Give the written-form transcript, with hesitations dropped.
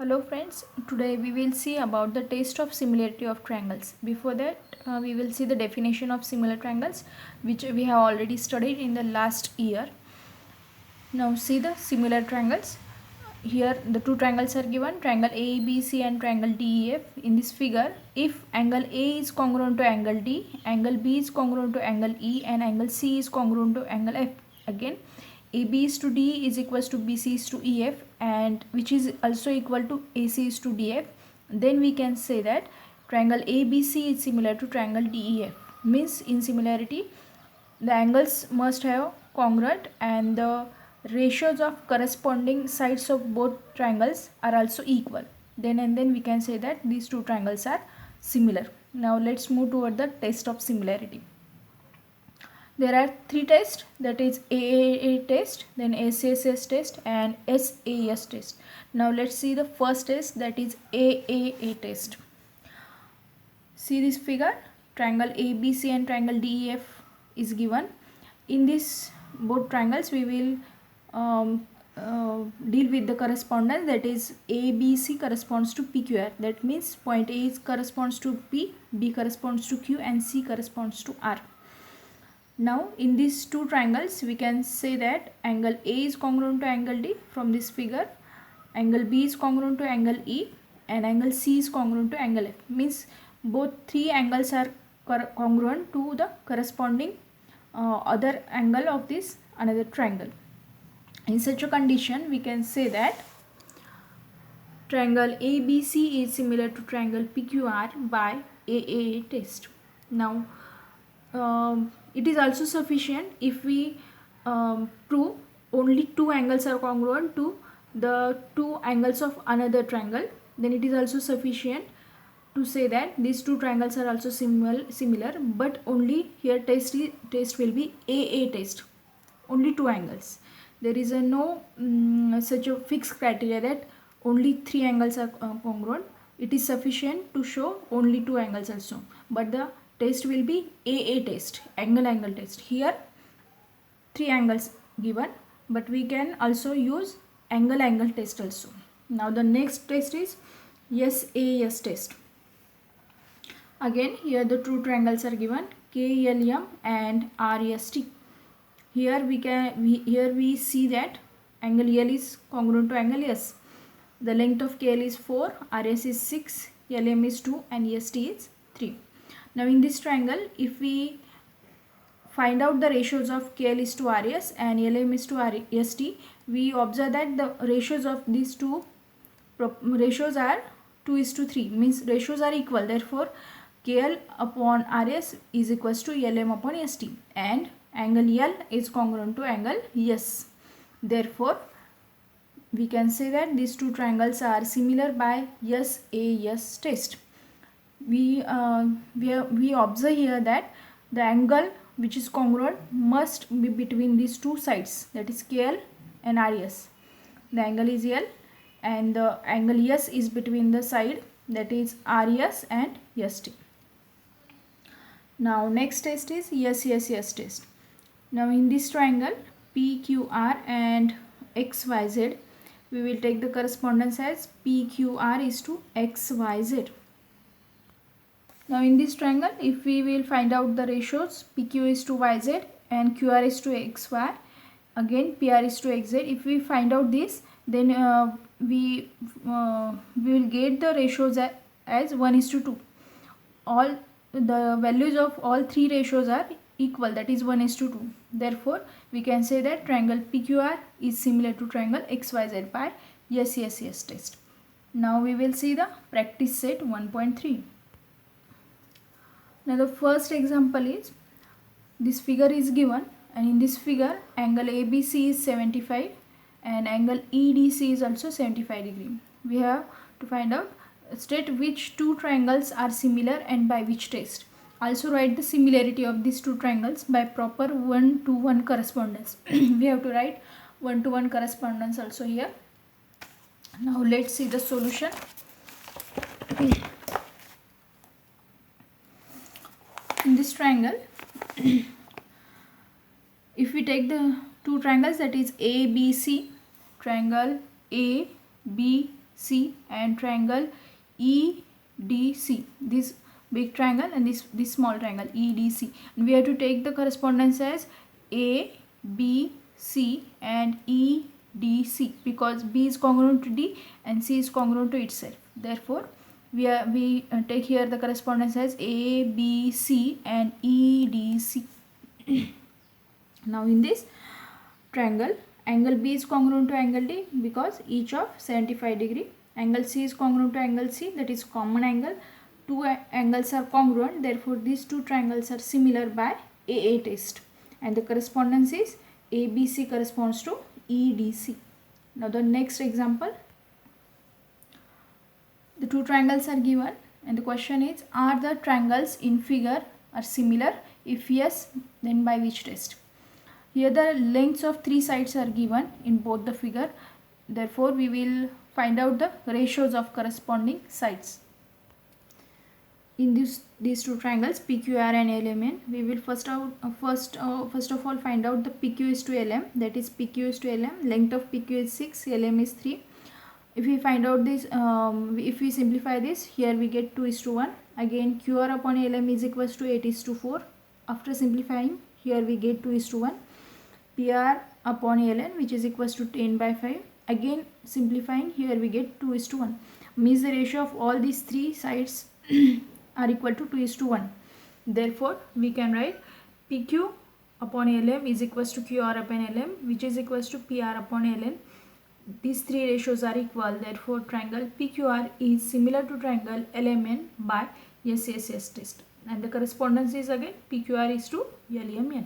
Hello friends, today we will see about the test of similarity of triangles. Before that, we will see the definition of similar triangles which we have already studied in the last year. Now see the similar triangles. Here the two triangles are given, triangle ABC and triangle DEF. In this figure, if angle A is congruent to angle D, angle B is congruent to angle E and angle C is congruent to angle F. Again, AB is to D is equals to BC is to EF, and which is also equal to AC is to DF, then we can say that triangle ABC is similar to triangle DEF. Means in similarity, the angles must have congruent and the ratios of corresponding sides of both triangles are also equal. Then we can say that these two triangles are similar. Now let's move toward the test of similarity. There are three tests, that is AAA test, then SSS test and SAS test. Now let's see the first test, that is AAA test. See this figure, triangle ABC and triangle DEF is given. In this both triangles we will deal with the correspondence, that is ABC corresponds to PQR. That means point A corresponds to P, B corresponds to Q and C corresponds to R. Now in these two triangles we can say that angle A is congruent to angle D from this figure, angle B is congruent to angle E and angle C is congruent to angle F. Means both three angles are congruent to the corresponding other angle of this another triangle. In such a condition we can say that triangle ABC is similar to triangle PQR by AAA test. Now it is also sufficient if we prove only two angles are congruent to the two angles of another triangle, then it is also sufficient to say that these two triangles are also similar, but only here test will be AA test, only two angles. There is no such a fixed criteria that only three angles are congruent. It is sufficient to show only two angles also, but the test will be AA test, angle test. Here three angles given, but we can also use angle test also. Now the next test is SAS test. Again here the two triangles are given, KLM and RST. Here we see that angle L is congruent to angle S. The length of KL is 4, RS is 6, LM is 2 and ST is 3. Now in this triangle, if we find out the ratios of KL is to RS and LM is to ST, we observe that the ratios of these two ratios are 2:3, means ratios are equal. Therefore KL upon RS is equals to LM upon ST, and angle L is congruent to angle S. Therefore we can say that these two triangles are similar by SAS test. We observe here that the angle which is congruent must be between these two sides, that is KL and RS. The angle is L and the angle S is between the side, that is RS and ST. Now next test is SSS test. Now in this triangle PQR and XYZ, we will take the correspondence as PQR is to XYZ. Now in this triangle, if we will find out the ratios, PQ is to YZ and QR is to XY, again PR is to XZ. If we find out this, then we will get the ratios as 1:2. All the values of all three ratios are equal, that is 1:2. Therefore we can say that triangle PQR is similar to triangle XYZ by SSS test. Now we will see the practice set 1.3. Now the first example is, this figure is given, and in this figure angle ABC is 75 and angle EDC is also 75 degree. We have to find out, state which two triangles are similar and by which test. Also write the similarity of these two triangles by proper 1-to-1 correspondence. We have to write 1-to-1 correspondence also here. Now let's see the solution. In this triangle, if we take the two triangles, that is ABC, triangle ABC ABC and triangle EDC. This big triangle and this small triangle EDC. And we have to take the correspondence as ABC and EDC because B is congruent to D and C is congruent to itself. Therefore, we take here the correspondence as ABC and EDC. Now in this triangle, angle B is congruent to angle D because each of 75 degree. Angle C is congruent to angle C, that is common angle. Two angles are congruent, therefore these two triangles are similar by AA test. And the correspondence is ABC corresponds to EDC. Now the next example. The two triangles are given and the question is, are the triangles in figure are similar? If yes, then by which test? Here the lengths of three sides are given in both the figure. Therefore, we will find out the ratios of corresponding sides. In these two triangles PQR and LMN, we will first of all find out the PQ is to LM, that is PQ is to LM. Length of PQ is 6, LM is 3. If we find out this, if we simplify this, here we get 2:1. Again QR upon LM is equals to 8:4. After simplifying, here we get 2:1. PR upon LN, which is equals to 10/5. Again simplifying, here we get 2:1. Means the ratio of all these three sides are equal to 2:1. Therefore, we can write PQ upon LM is equals to QR upon LM, which is equals to PR upon LN. These three ratios are equal. Therefore, triangle PQR is similar to triangle LMN by SSS test. And the correspondence is again PQR is to LMN.